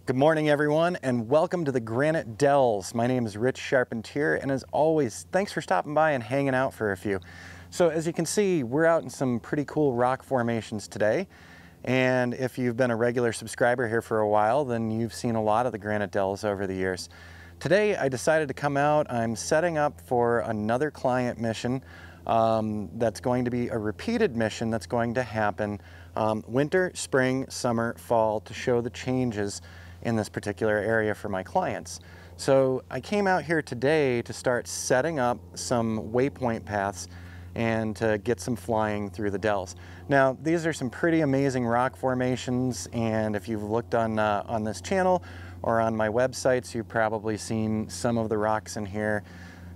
Good morning, everyone, and welcome to the Granite Dells. My name is Rich Charpentier, and as always, thanks for stopping by and hanging out for a few. So as you can see, we're out in some pretty cool rock formations today, and if you've been a regular subscriber here for a while, then you've seen a lot of the Granite Dells over the years. Today, I decided to come out. I'm setting up for another client mission that's going to be a repeated mission that's going to happen winter, spring, summer, fall, to show the changes in this particular area for my clients. So I came out here today to start setting up some waypoint paths and to get some flying through the dells. Now, these are some pretty amazing rock formations, and if you've looked on this channel or on my websites, you've probably seen some of the rocks in here.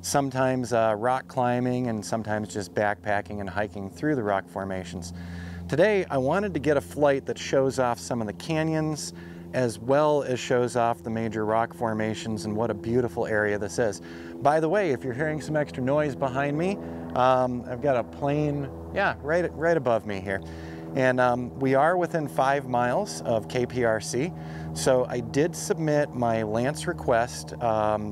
Sometimes rock climbing and sometimes just backpacking and hiking through the rock formations. Today, I wanted to get a flight that shows off some of the canyons as well as shows off the major rock formations, and what a beautiful area this is. By the way, if you're hearing some extra noise behind me, I've got a plane, right above me here. And we are within 5 miles of KPRC. So I did submit my Lance request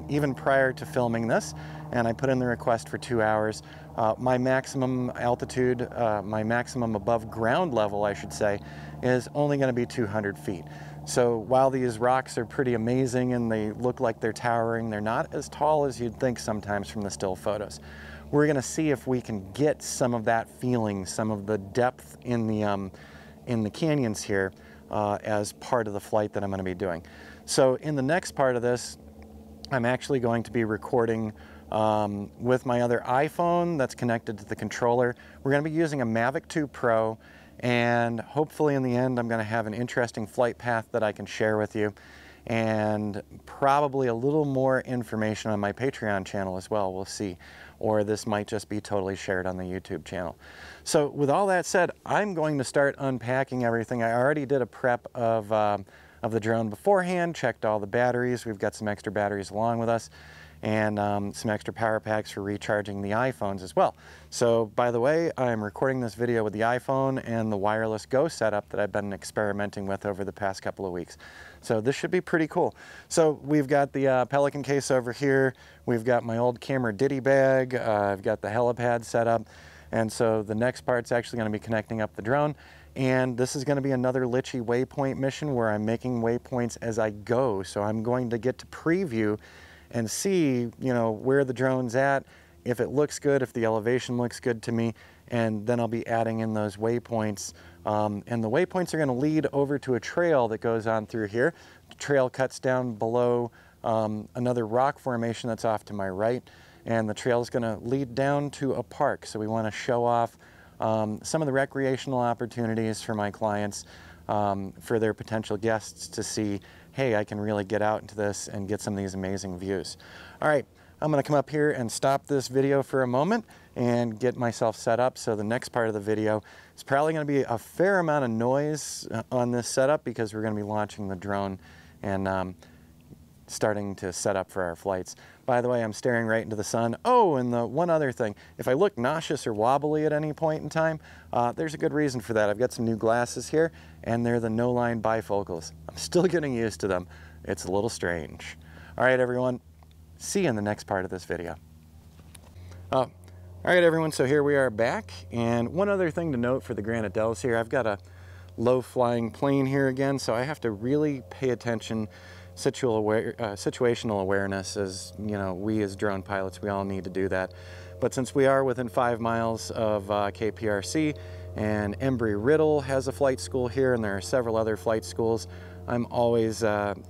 even prior to filming this, and I put in the request for 2 hours. My maximum altitude, my maximum above ground level, I should say, is only going to be 200 feet. So while these rocks are pretty amazing and they look like they're towering, they're not as tall as you'd think sometimes from the still photos. We're going to see if we can get some of that feeling, some of the depth in the canyons here as part of the flight that I'm going to be doing. So in the next part of this, I'm actually going to be recording with my other iPhone that's connected to the controller. We're going to be using a Mavic 2 Pro, and hopefully in the end I'm going to have an interesting flight path that I can share with you, and probably a little more information on my Patreon channel as well. We'll see. Or this might just be totally shared on the YouTube channel. So with all that said, I'm going to start unpacking everything. I already did a prep of the drone beforehand, checked all the batteries. We've got some extra batteries along with us, and some extra power packs for recharging the iPhones as well. So by the way, I'm recording this video with the iPhone and the wireless Go setup that I've been experimenting with over the past couple of weeks. So this should be pretty cool. So we've got the Pelican case over here. We've got my old camera ditty bag. I've got the helipad set up. And so the next part's actually going to be connecting up the drone. And this is going to be another Litchi waypoint mission where I'm making waypoints as I go. So I'm going to get to preview and see, where the drone's at, if it looks good, if the elevation looks good to me, and then I'll be adding in those waypoints. And the waypoints are going to lead over to a trail that goes on through here. The trail cuts down below another rock formation that's off to my right, and the trail is going to lead down to a park. So we want to show off some of the recreational opportunities for my clients, for their potential guests to see, hey, I can really get out into this and get some of these amazing views. All right, I'm going to come up here and stop this video for a moment and get myself set up. So the next part of the video is probably going to be a fair amount of noise on this setup because we're going to be launching the drone and starting to set up for our flights. By the way, I'm staring right into the sun. Oh, and the one other thing, if I look nauseous or wobbly at any point in time, there's a good reason for that. I've got some new glasses here, and they're the no-line bifocals. I'm still getting used to them. It's a little strange. All right, everyone, see you in the next part of this video. All right, everyone, so here we are back, and one other thing to note for the Granite Dells here, I've got a low-flying plane here again, so I have to really pay attention. Situational awareness, as we as drone pilots, we all need to do that. But since we are within 5 miles of KPRC, and Embry-Riddle has a flight school here, and there are several other flight schools, I'm always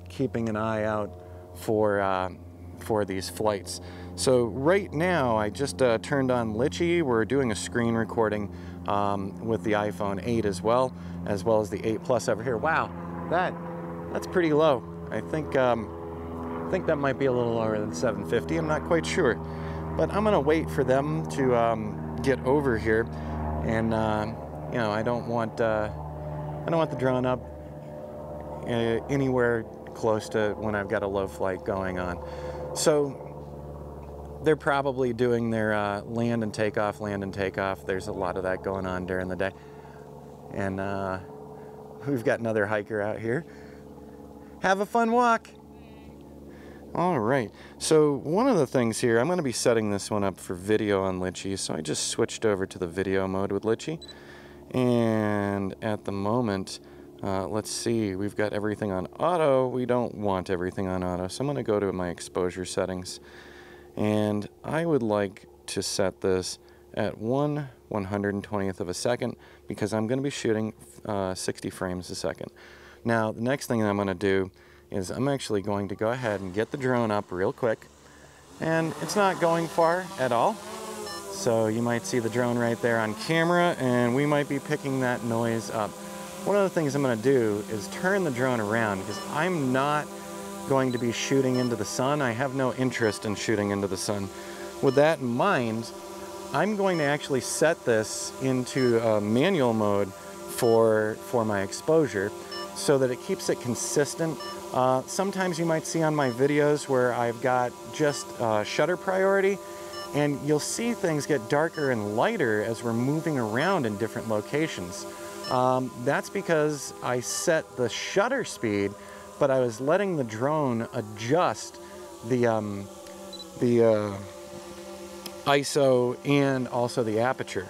keeping an eye out for these flights. So right now, I just turned on Litchi. We're doing a screen recording with the iPhone 8 as well as the 8 Plus over here. Wow, that's pretty low. I think that might be a little lower than 750. I'm not quite sure, but I'm gonna wait for them to get over here, and I don't want the drone up anywhere close to when I've got a low flight going on. So they're probably doing their land and takeoff. There's a lot of that going on during the day, and we've got another hiker out here. Have a fun walk. All right, so one of the things here, I'm going to be setting this one up for video on Litchi, so I just switched over to the video mode with Litchi. And at the moment, let's see, we've got everything on auto. We don't want everything on auto, so I'm going to go to my exposure settings. And I would like to set this at 1/120th of a second because I'm going to be shooting 60 frames a second. Now, the next thing I'm going to do is I'm actually going to go ahead and get the drone up real quick. And it's not going far at all. So you might see the drone right there on camera, and we might be picking that noise up. One of the things I'm going to do is turn the drone around because I'm not going to be shooting into the sun. I have no interest in shooting into the sun. With that in mind, I'm going to actually set this into manual mode for my exposure so that it keeps it consistent. Sometimes you might see on my videos where I've got just shutter priority, and you'll see things get darker and lighter as we're moving around in different locations. That's because I set the shutter speed, but I was letting the drone adjust the ISO and also the aperture.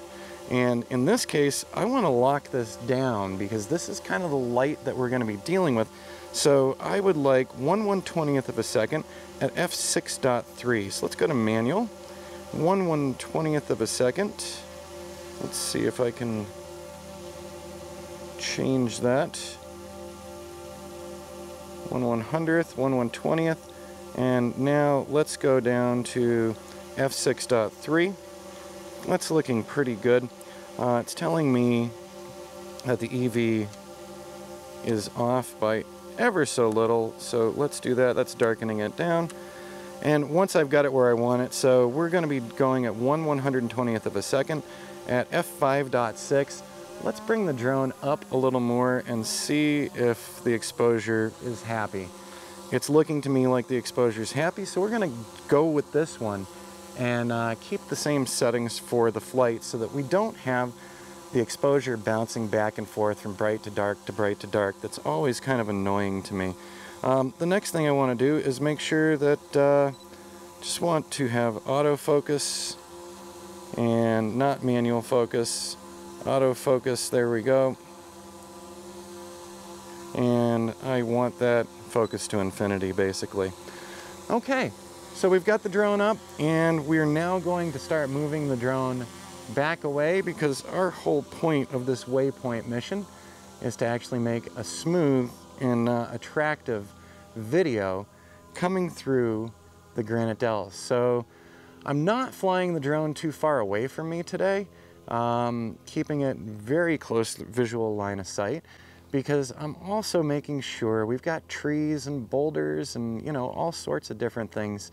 And in this case, I want to lock this down because this is kind of the light that we're going to be dealing with. So I would like 1/120th of a second at f6.3. So let's go to manual. 1/120th of a second. Let's see if I can change that. 1/100th, 1/120th, and now let's go down to f6.3. That's looking pretty good. It's telling me that the EV is off by ever so little, so let's do that. That's darkening it down. And once I've got it where I want it, so we're going to be going at 1/120th of a second at f5.6. Let's bring the drone up a little more and see if the exposure is happy. It's looking to me like the exposure is happy, so we're going to go with this one and keep the same settings for the flight so that we don't have the exposure bouncing back and forth from bright to dark to bright to dark. That's always kind of annoying to me. The next thing I want to do is make sure that just want to have autofocus and not manual focus. Autofocus, there we go. And I want that focus to infinity, basically. Okay, so we've got the drone up, and we're now going to start moving the drone back away because our whole point of this waypoint mission is to actually make a smooth and attractive video coming through the Granite Dells. So I'm not flying the drone too far away from me today, keeping it very close to visual line of sight, because I'm also making sure we've got trees and boulders and, you know, all sorts of different things,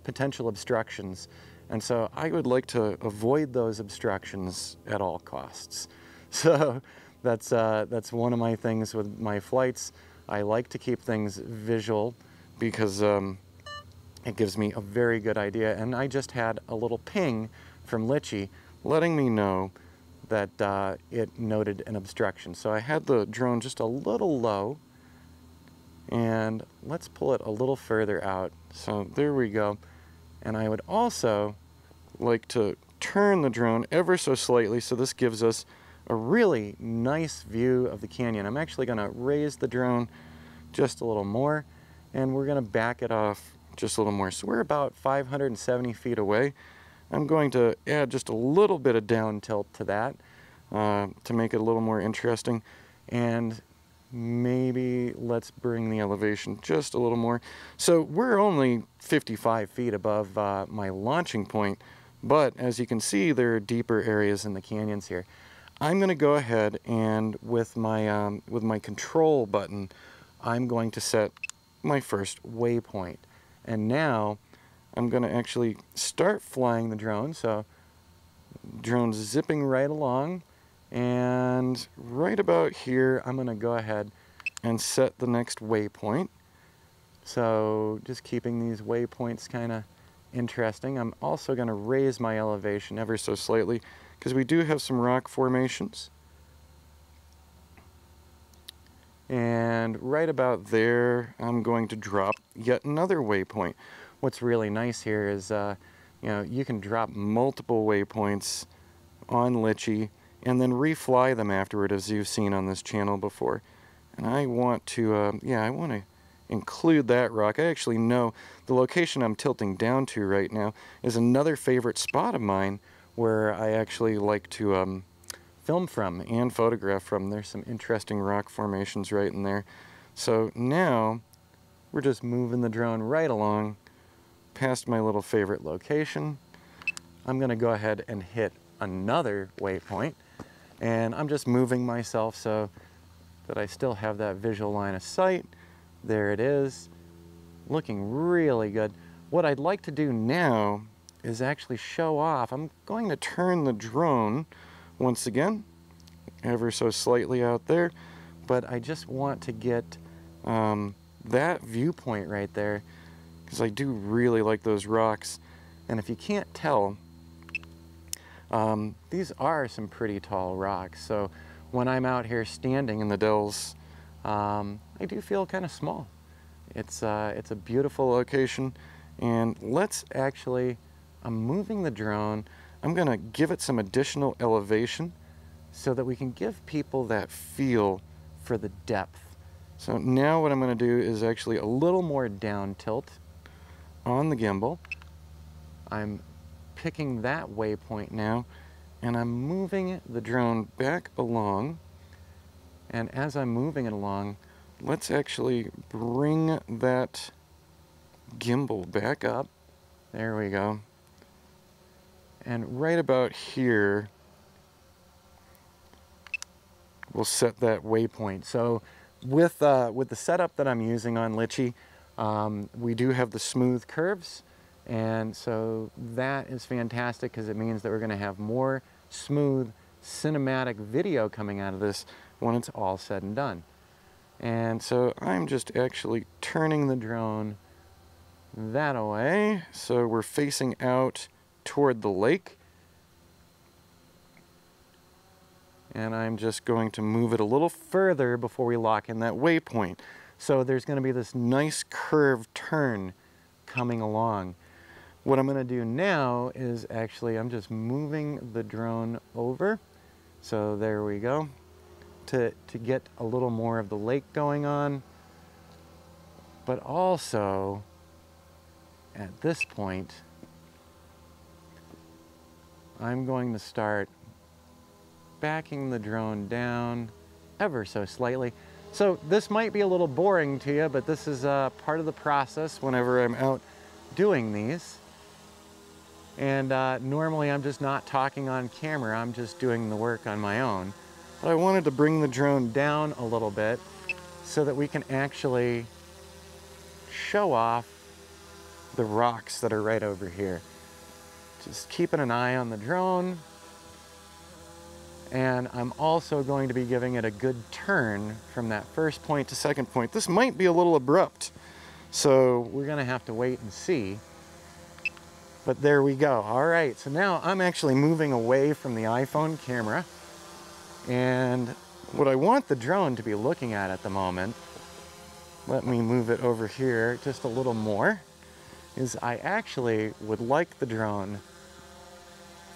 potential obstructions. And so I would like to avoid those obstructions at all costs. So that's one of my things with my flights. I like to keep things visual because it gives me a very good idea. And I just had a little ping from Litchi letting me know that it noted an obstruction. So I had the drone just a little low, and let's pull it a little further out. So there we go. And I would also like to turn the drone ever so slightly so this gives us a really nice view of the canyon. I'm actually going to raise the drone just a little more, and we're going to back it off just a little more. So we're about 570 feet away. I'm going to add just a little bit of down tilt to that to make it a little more interesting, and maybe let's bring the elevation just a little more. So we're only 55 feet above my launching point, but as you can see, there are deeper areas in the canyons here. I'm going to go ahead and with my control button, I'm going to set my first waypoint. And now I'm going to actually start flying the drone. So drone's zipping right along, and right about here I'm going to go ahead and set the next waypoint. So just keeping these waypoints kind of interesting. I'm also going to raise my elevation ever so slightly because we do have some rock formations. And right about there, I'm going to drop yet another waypoint. What's really nice here is, you can drop multiple waypoints on Litchi and then refly them afterward, as you've seen on this channel before. And I want to, I want to include that rock. I actually know the location I'm tilting down to right now is another favorite spot of mine where I actually like to film from and photograph from. There's some interesting rock formations right in there. So now we're just moving the drone right along past my little favorite location. I'm going to go ahead and hit another waypoint, and I'm just moving myself so that I still have that visual line of sight. There it is, looking really good. What I'd like to do now is actually show off. I'm going to turn the drone once again, ever so slightly out there, but I just want to get that viewpoint right there, because I do really like those rocks. And if you can't tell, these are some pretty tall rocks. So when I'm out here standing in the dells, I do feel kind of small. It's a beautiful location, and let's actually, I'm moving the drone. I'm gonna give it some additional elevation so that we can give people that feel for the depth. So now what I'm gonna do is actually a little more down tilt on the gimbal. I'm picking that waypoint now, and I'm moving the drone back along. And as I'm moving it along, let's actually bring that gimbal back up. There we go. And right about here, we'll set that waypoint. So with the setup that I'm using on Litchi, we do have the smooth curves. And so that is fantastic because it means that we're going to have more smooth cinematic video coming out of this when it's all said and done. And so I'm just actually turning the drone that away so we're facing out toward the lake. And I'm just going to move it a little further before we lock in that waypoint. So there's going to be this nice curved turn coming along. What I'm going to do now is actually, I'm just moving the drone over. So there we go. To get a little more of the lake going on. But also, at this point, I'm going to start backing the drone down ever so slightly. So this might be a little boring to you, but this is part of the process whenever I'm out doing these. And normally I'm just not talking on camera, I'm just doing the work on my own. But I wanted to bring the drone down a little bit so that we can actually show off the rocks that are right over here. Just keeping an eye on the drone. And I'm also going to be giving it a good turn from that first point to second point. This might be a little abrupt, so we're gonna have to wait and see. But there we go. All right, so now I'm actually moving away from the iPhone camera. And what I want the drone to be looking at the moment, let me move it over here just a little more, is I actually would like the drone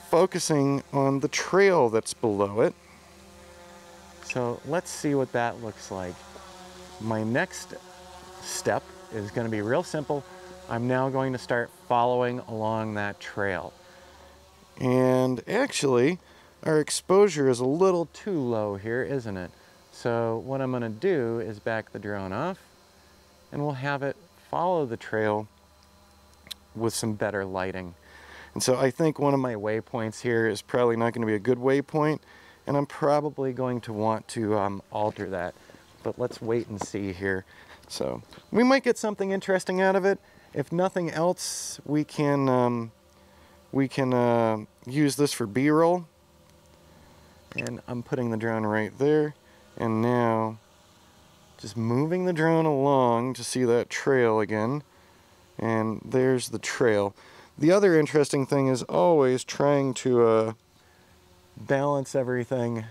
focusing on the trail that's below it. So let's see what that looks like. My next step is going to be real simple. I'm now going to start following along that trail. And actually, our exposure is a little too low here, isn't it? So what I'm going to do is back the drone off, and we'll have it follow the trail with some better lighting. And so I think one of my waypoints here is probably not going to be a good waypoint, and I'm probably going to want to alter that. But let's wait and see here. So we might get something interesting out of it. If nothing else, we can use this for B-roll. And I'm putting the drone right there. And now, just moving the drone along to see that trail again. And there's the trail. The other interesting thing is always trying to balance everything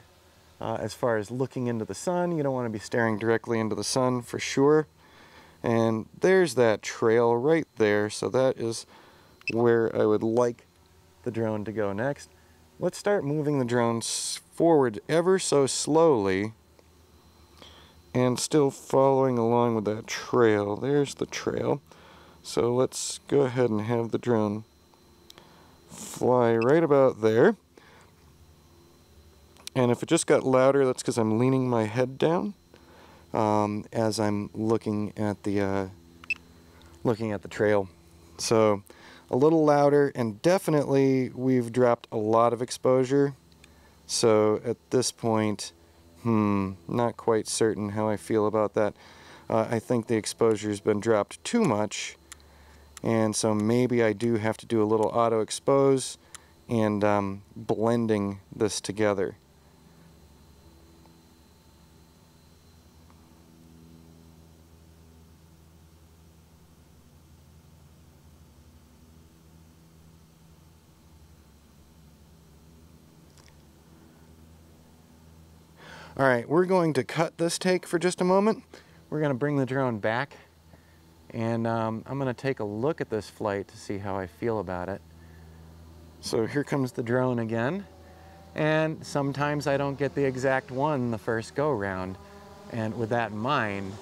as far as looking into the sun. You don't want to be staring directly into the sun for sure. And there's that trail right there, so that is where I would like the drone to go next. Let's start moving the drone forward ever so slowly and still following along with that trail. There's the trail. So let's go ahead and have the drone fly right about there. And if it just got louder, that's because I'm leaning my head down as I'm looking at the trail. So a little louder, and definitely we've dropped a lot of exposure. So at this point, not quite certain how I feel about that. I think the exposure's been dropped too much, and so maybe I do have to do a little auto expose and blending this together. All right, we're going to cut this take for just a moment. We're going to bring the drone back, and I'm going to take a look at this flight to see how I feel about it. So here comes the drone again, and sometimes I don't get the exact one the first go round, and with that in mind,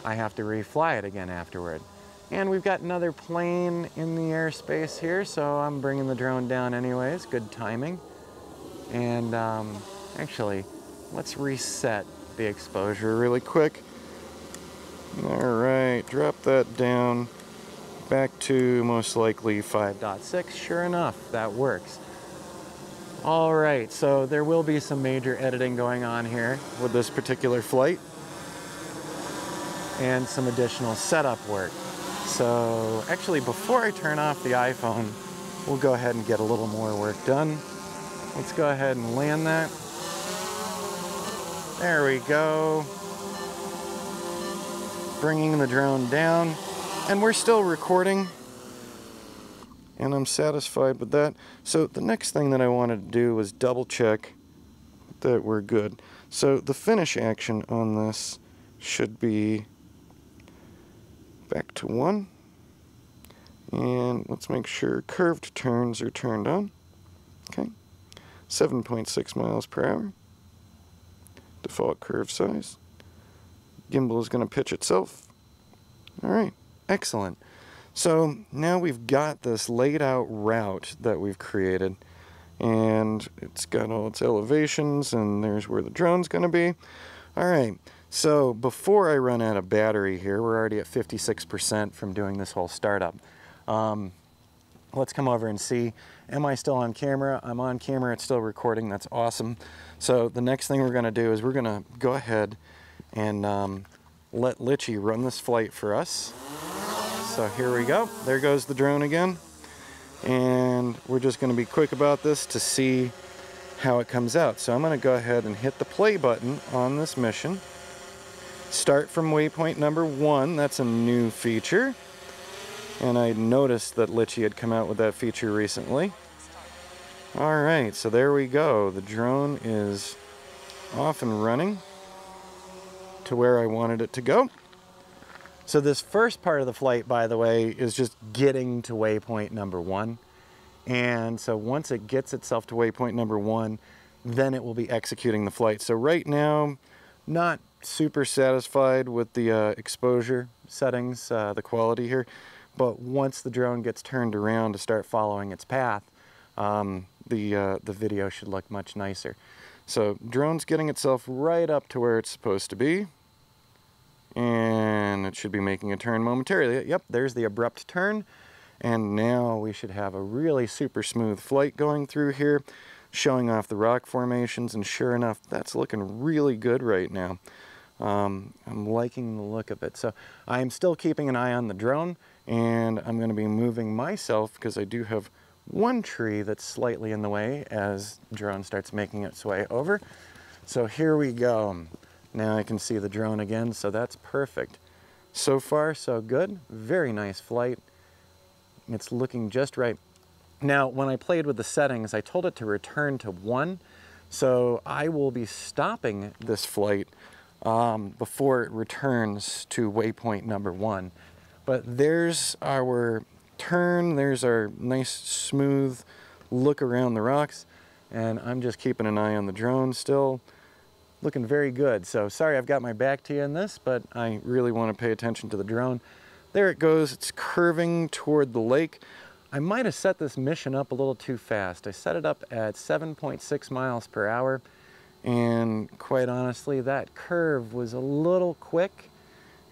I have to refly it again afterward. And we've got another plane in the airspace here, so I'm bringing the drone down anyways. Good timing. And actually, let's reset the exposure really quick. All right, drop that down back to most likely 5.6. Sure enough, that works. All right, so there will be some major editing going on here with this particular flight and some additional setup work. So actually, before I turn off the iPhone, we'll go ahead and get a little more work done. Let's go ahead and land that. There we go. Bringing the drone down, and we're still recording, and I'm satisfied with that. So the next thing that I wanted to do was double check that we're good. So the finish action on this should be back to 1, and let's make sure curved turns are turned on. Okay, 7.6 miles per hour. Default curve size. Gimbal is going to pitch itself. All right, excellent. So now we've got this laid out route that we've created, and it's got all its elevations, and there's where the drone's going to be. All right, so before I run out of battery here, we're already at 56% from doing this whole startup. Let's come over and see, am I still on camera? I'm on camera, it's still recording, that's awesome. So the next thing we're gonna do is we're gonna go ahead and let Litchi run this flight for us. So here we go, there goes the drone again. And we're just gonna be quick about this to see how it comes out. So I'm gonna go ahead and hit the play button on this mission. Start from waypoint number 1, that's a new feature. And I noticed that Litchi had come out with that feature recently. All right, so there we go. The drone is off and running to where I wanted it to go. So this first part of the flight, by the way, is just getting to waypoint number 1. And so once it gets itself to waypoint number 1, then it will be executing the flight. So right now, not super satisfied with the exposure settings, the quality here. But once the drone gets turned around to start following its path, the video should look much nicer. So drone's getting itself right up to where it's supposed to be, and it should be making a turn momentarily. Yep, there's the abrupt turn, and now we should have a really super smooth flight going through here, showing off the rock formations, and sure enough, that's looking really good right now. I'm liking the look of it. So I'm still keeping an eye on the drone, and I'm going to be moving myself because I do have one tree that's slightly in the way as the drone starts making its way over. So here we go. Now I can see the drone again, so that's perfect. So far, so good. Very nice flight. It's looking just right. Now, when I played with the settings, I told it to return to 1. So I will be stopping this flight before it returns to waypoint number 1. But there's our turn, there's our nice smooth look around the rocks, and I'm just keeping an eye on the drone still. Looking very good. So sorry I've got my back to you in this, but I really want to pay attention to the drone. There it goes, it's curving toward the lake. I might have set this mission up a little too fast. I set it up at 7.6 miles per hour, and quite honestly, that curve was a little quick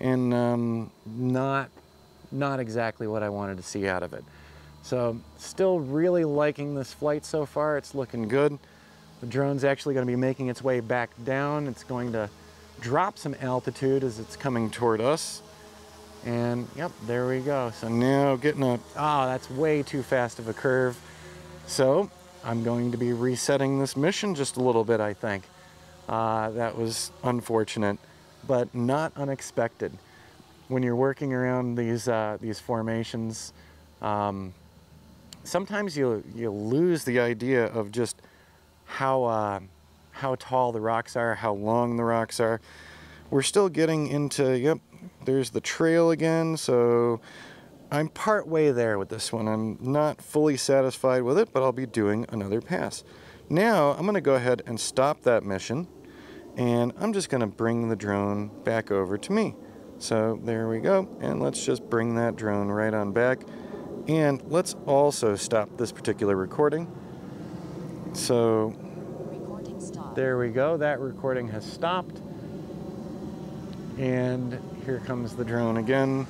and not exactly what I wanted to see out of it. So still really liking this flight so far. It's looking good. The drone's actually going to be making its way back down. It's going to drop some altitude as it's coming toward us. And yep, there we go. So now getting a, that's way too fast of a curve. So I'm going to be resetting this mission just a little bit, I think. That was unfortunate, but not unexpected. When you're working around these formations, sometimes you lose the idea of just how tall the rocks are, how long the rocks are. We're still getting into, yep, there's the trail again, so I'm part way there with this one. I'm not fully satisfied with it, but I'll be doing another pass. Now I'm going to go ahead and stop that mission, and I'm just going to bring the drone back over to me. So there we go, and let's just bring that drone right on back. And let's also stop this particular recording. So there we go, that recording has stopped. And here comes the drone again.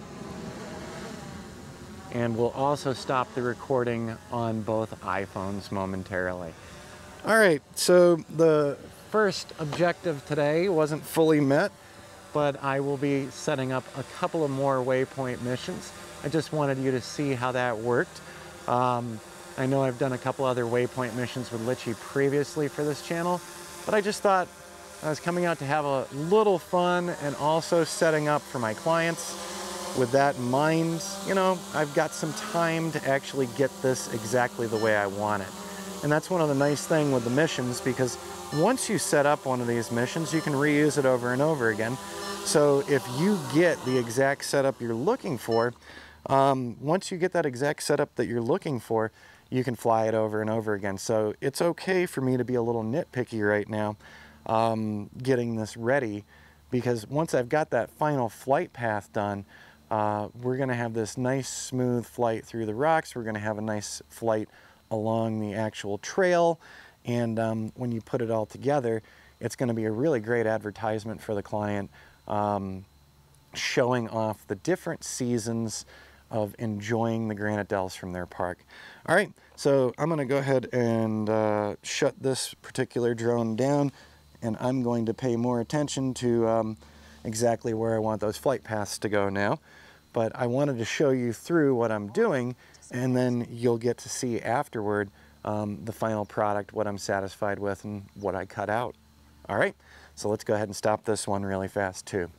And we'll also stop the recording on both iPhones momentarily. All right, so the first objective today wasn't fully met, but I will be setting up a couple of more waypoint missions. I just wanted you to see how that worked. I know I've done a couple other waypoint missions with Litchi previously for this channel, but I just thought I was coming out to have a little fun and also setting up for my clients. With that in mind, you know, I've got some time to actually get this exactly the way I want it. And that's one of the nice things with the missions, because once you set up one of these missions, you can reuse it over and over again. So if you get the exact setup you're looking for, once you get that exact setup that you're looking for, you can fly it over and over again. So it's okay for me to be a little nitpicky right now, getting this ready, because once I've got that final flight path done, we're going to have this nice smooth flight through the rocks. We're going to have a nice flight along the actual trail, and when you put it all together, it's going to be a really great advertisement for the client, showing off the different seasons of enjoying the Granite Dells from their park. All right, so I'm going to go ahead and shut this particular drone down, and I'm going to pay more attention to exactly where I want those flight paths to go now. But I wanted to show you through what I'm doing, and then you'll get to see afterward the final product, what I'm satisfied with and what I cut out. All right, so let's go ahead and stop this one really fast too.